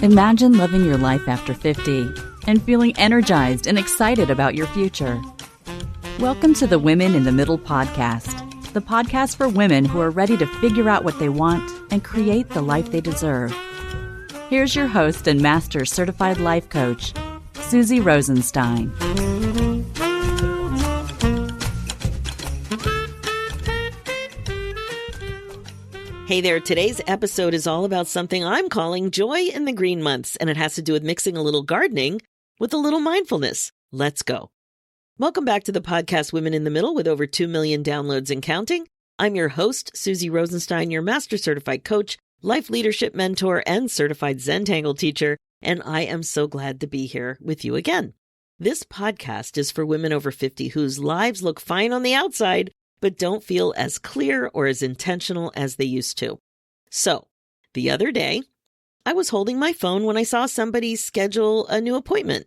Imagine living your life after 50 and feeling energized and excited about your future. Welcome to the Women in the Middle podcast, the podcast for women who are ready to figure out what they want and create the life they deserve. Here's your host and master certified life coach, Susie Rosenstein. Hey there, today's episode is all about something I'm calling Joy in the Green Months, and it has to do with mixing a little gardening with a little mindfulness. Let's go. Welcome back to the podcast Women in the Middle with over 2 million downloads and counting. I'm your host, Susie Rosenstein, your master certified coach, life leadership mentor, and certified Zentangle teacher, and I am so glad to be here with you again. This podcast is for women over 50 whose lives look fine on the outside, but don't feel as clear or as intentional as they used to. So, the other day, I was holding my phone when I saw somebody schedule a new appointment.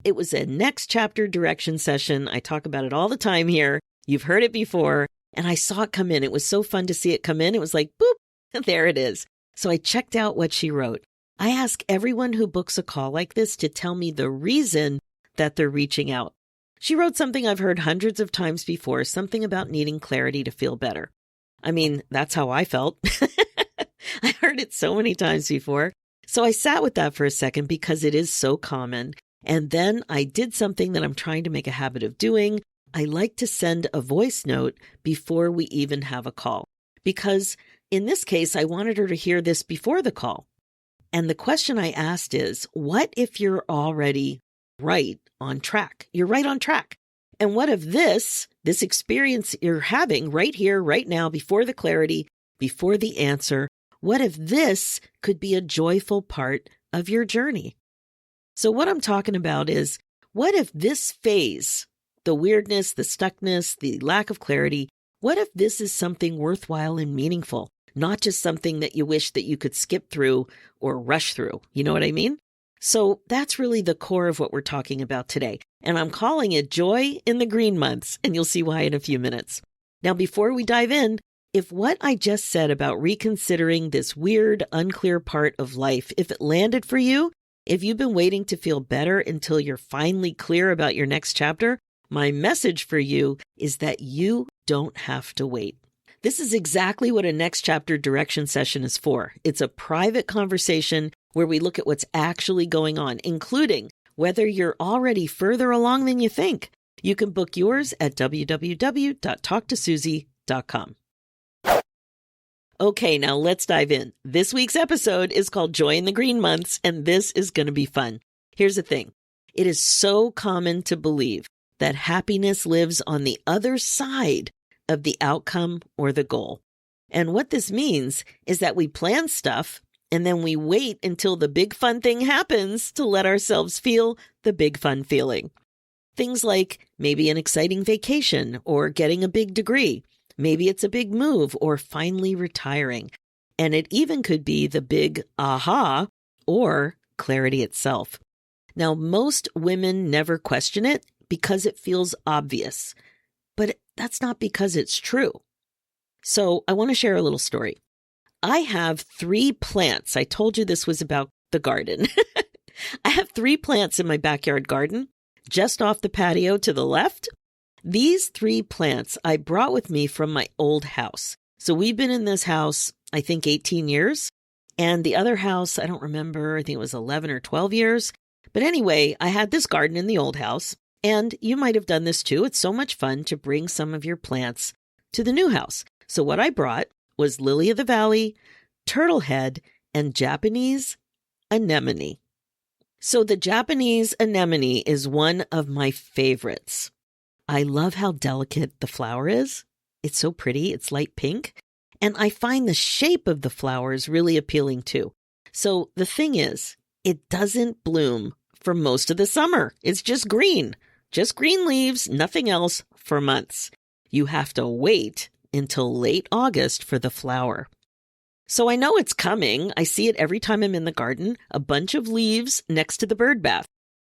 It was a next chapter direction session. I talk about it all the time here. You've heard it before, and I saw it come in. It was so fun to see it come in. It was like, boop, there it is. So I checked out what she wrote. I ask everyone who books a call like this to tell me the reason that they're reaching out. She wrote something I've heard hundreds of times before, something about needing clarity to feel better. I mean, that's how I felt. I heard it so many times before. So I sat with that for a second because it is so common. And then I did something that I'm trying to make a habit of doing. I like to send a voice note before we even have a call. Because in this case, I wanted her to hear this before the call. And the question I asked is, what if you're already right on track? You're right on track. And what if this experience you're having right here, right now, before the clarity, before the answer, what if this could be a joyful part of your journey? So what I'm talking about is, what if this phase, the weirdness, the stuckness, the lack of clarity, what if this is something worthwhile and meaningful, not just something that you wish that you could skip through or rush through? You know what I mean? So that's really the core of what we're talking about today. And I'm calling it Joy in the Green Months, and you'll see why in a few minutes. Now, before we dive in, if what I just said about reconsidering this weird, unclear part of life, if it landed for you, if you've been waiting to feel better until you're finally clear about your next chapter, my message for you is that you don't have to wait. This is exactly what a next chapter direction session is for. It's a private conversation where we look at what's actually going on, including whether you're already further along than you think. You can book yours at www.talktosusie.com. Okay, now let's dive in. This week's episode is called Joy in the Green Months, and this is going to be fun. Here's the thing. It is so common to believe that happiness lives on the other side of the outcome or the goal. And what this means is that we plan stuff and then we wait until the big fun thing happens to let ourselves feel the big fun feeling. Things like maybe an exciting vacation or getting a big degree. Maybe it's a big move or finally retiring. And it even could be the big aha or clarity itself. Now, most women never question it because it feels obvious, but that's not because it's true. So I want to share a little story. I have 3 plants. I told you this was about the garden. I have 3 plants in my backyard garden, just off the patio to the left. These 3 plants I brought with me from my old house. So we've been in this house, I think 18 years. And the other house, I don't remember, I think it was 11 or 12 years. But anyway, I had this garden in the old house. And you might have done this too. It's so much fun to bring some of your plants to the new house. So what I brought was lily of the valley, turtlehead, and Japanese anemone. So the Japanese anemone is one of my favorites. I love how delicate the flower is. It's so pretty. It's light pink. And I find the shape of the flowers really appealing too. So the thing is, it doesn't bloom for most of the summer. It's just green leaves, nothing else for months. You have to wait until late August for the flower. So I know it's coming. I see it every time I'm in the garden, a bunch of leaves next to the bird bath.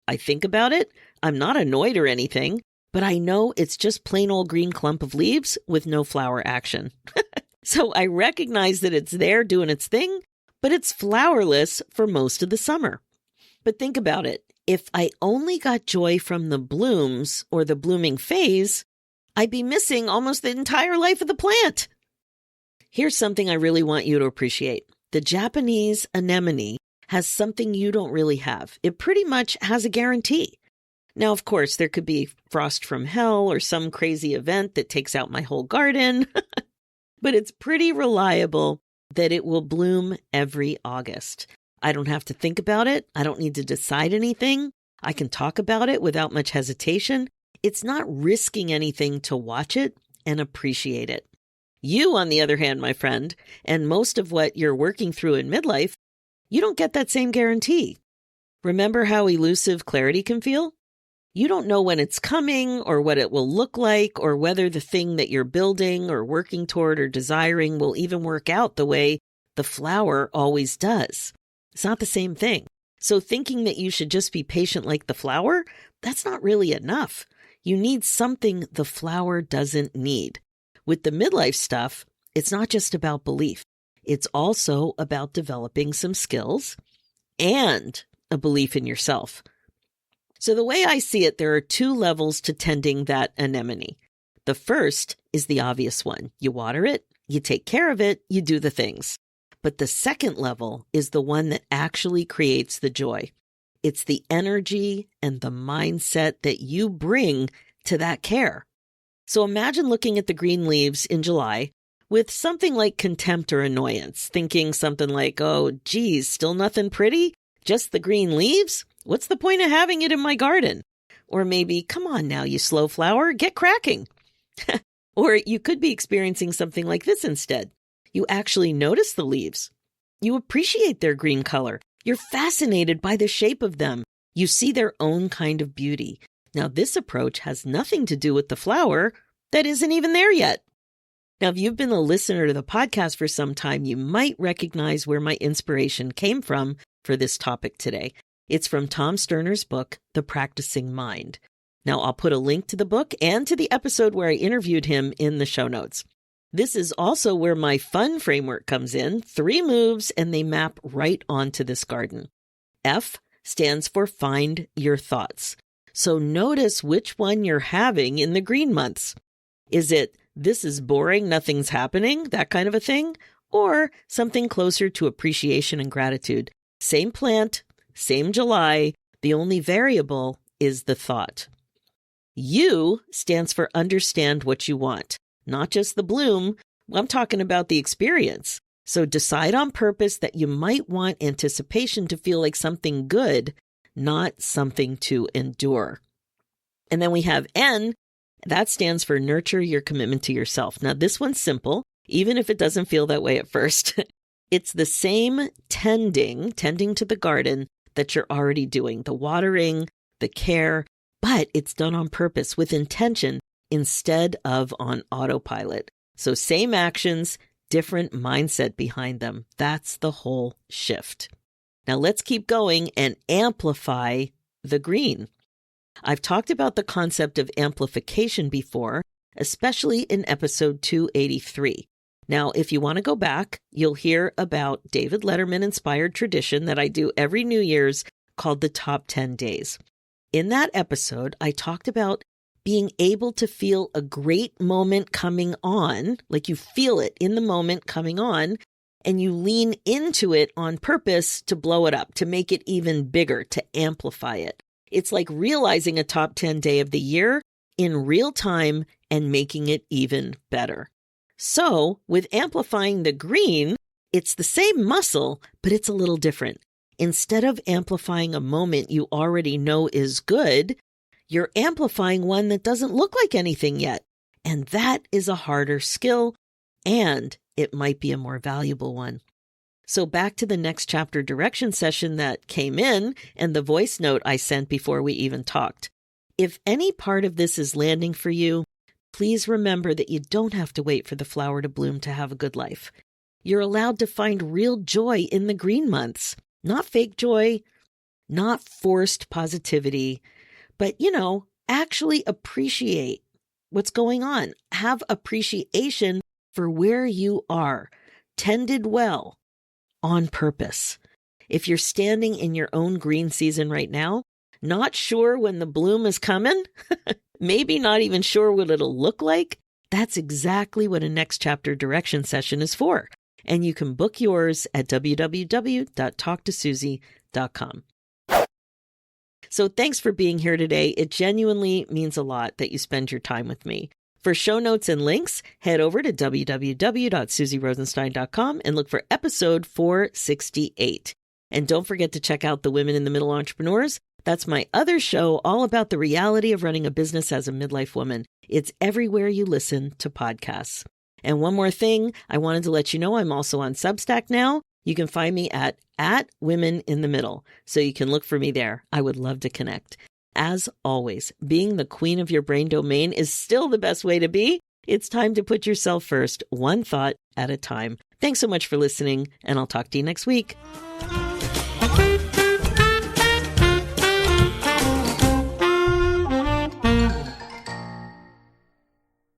I think about it. I'm not annoyed or anything, but I know it's just plain old green clump of leaves with no flower action. So I recognize that it's there doing its thing, but it's flowerless for most of the summer. But think about it. If I only got joy from the blooms or the blooming phase, I'd be missing almost the entire life of the plant. Here's something I really want you to appreciate. The Japanese anemone has something you don't really have. It pretty much has a guarantee. Now, of course, there could be frost from hell or some crazy event that takes out my whole garden, but it's pretty reliable that it will bloom every August. I don't have to think about it. I don't need to decide anything. I can talk about it without much hesitation. It's not risking anything to watch it and appreciate it. You, on the other hand, my friend, and most of what you're working through in midlife, you don't get that same guarantee. Remember how elusive clarity can feel? You don't know when it's coming or what it will look like or whether the thing that you're building or working toward or desiring will even work out the way the flower always does. It's not the same thing. So thinking that you should just be patient like the flower, that's not really enough. You need something the flower doesn't need. With the midlife stuff, it's not just about belief. It's also about developing some skills and a belief in yourself. So the way I see it, there are two levels to tending that anemone. The first is the obvious one. You water it, you take care of it, you do the things. But the second level is the one that actually creates the joy. It's the energy and the mindset that you bring to that care. So imagine looking at the green leaves in July with something like contempt or annoyance, thinking something like, oh, geez, still nothing pretty? Just the green leaves? What's the point of having it in my garden? Or maybe, come on now, you slow flower, get cracking. Or you could be experiencing something like this instead. You actually notice the leaves. You appreciate their green color. You're fascinated by the shape of them. You see their own kind of beauty. Now, this approach has nothing to do with the flower that isn't even there yet. Now, if you've been a listener to the podcast for some time, you might recognize where my inspiration came from for this topic today. It's from Tom Sterner's book, The Practicing Mind. Now, I'll put a link to the book and to the episode where I interviewed him in the show notes. This is also where my fun framework comes in. 3 moves, and they map right onto this garden. F stands for find your thoughts. So notice which one you're having in the green months. Is it, this is boring, nothing's happening, that kind of a thing? Or something closer to appreciation and gratitude? Same plant, same July, the only variable is the thought. U stands for understand what you want, not just the bloom. I'm talking about the experience. So decide on purpose that you might want anticipation to feel like something good, not something to endure. And then we have N, that stands for nurture your commitment to yourself. Now, this one's simple, even if it doesn't feel that way at first. It's the same tending to the garden that you're already doing, the watering, the care, but it's done on purpose with intention instead of on autopilot. So same actions, different mindset behind them. That's the whole shift. Now let's keep going and amplify the green. I've talked about the concept of amplification before, especially in episode 283. Now, if you want to go back, you'll hear about David Letterman-inspired tradition that I do every New Year's called the Top 10 Days. In that episode, I talked about being able to feel a great moment coming on, like you feel it in the moment coming on, and you lean into it on purpose to blow it up, to make it even bigger, to amplify it. It's like realizing a top 10 day of the year in real time and making it even better. So with amplifying the green, it's the same muscle, but it's a little different. Instead of amplifying a moment you already know is good, you're amplifying one that doesn't look like anything yet. And that is a harder skill, and it might be a more valuable one. So back to the next chapter direction session that came in and the voice note I sent before we even talked. If any part of this is landing for you, please remember that you don't have to wait for the flower to bloom to have a good life. You're allowed to find real joy in the green months, not fake joy, not forced positivity, but, actually appreciate what's going on. Have appreciation for where you are, tended well, on purpose. If you're standing in your own green season right now, not sure when the bloom is coming, maybe not even sure what it'll look like, that's exactly what a next chapter direction session is for. And you can book yours at www.talktosusie.com. So thanks for being here today. It genuinely means a lot that you spend your time with me. For show notes and links, head over to www.susierosenstein.com and look for episode 468. And don't forget to check out the Women in the Middle Entrepreneurs. That's my other show all about the reality of running a business as a midlife woman. It's everywhere you listen to podcasts. And one more thing, I wanted to let you know I'm also on Substack now. You can find me at Women in the Middle, so you can look for me there. I would love to connect. As always, being the queen of your brain domain is still the best way to be. It's time to put yourself first, one thought at a time. Thanks so much for listening, and I'll talk to you next week.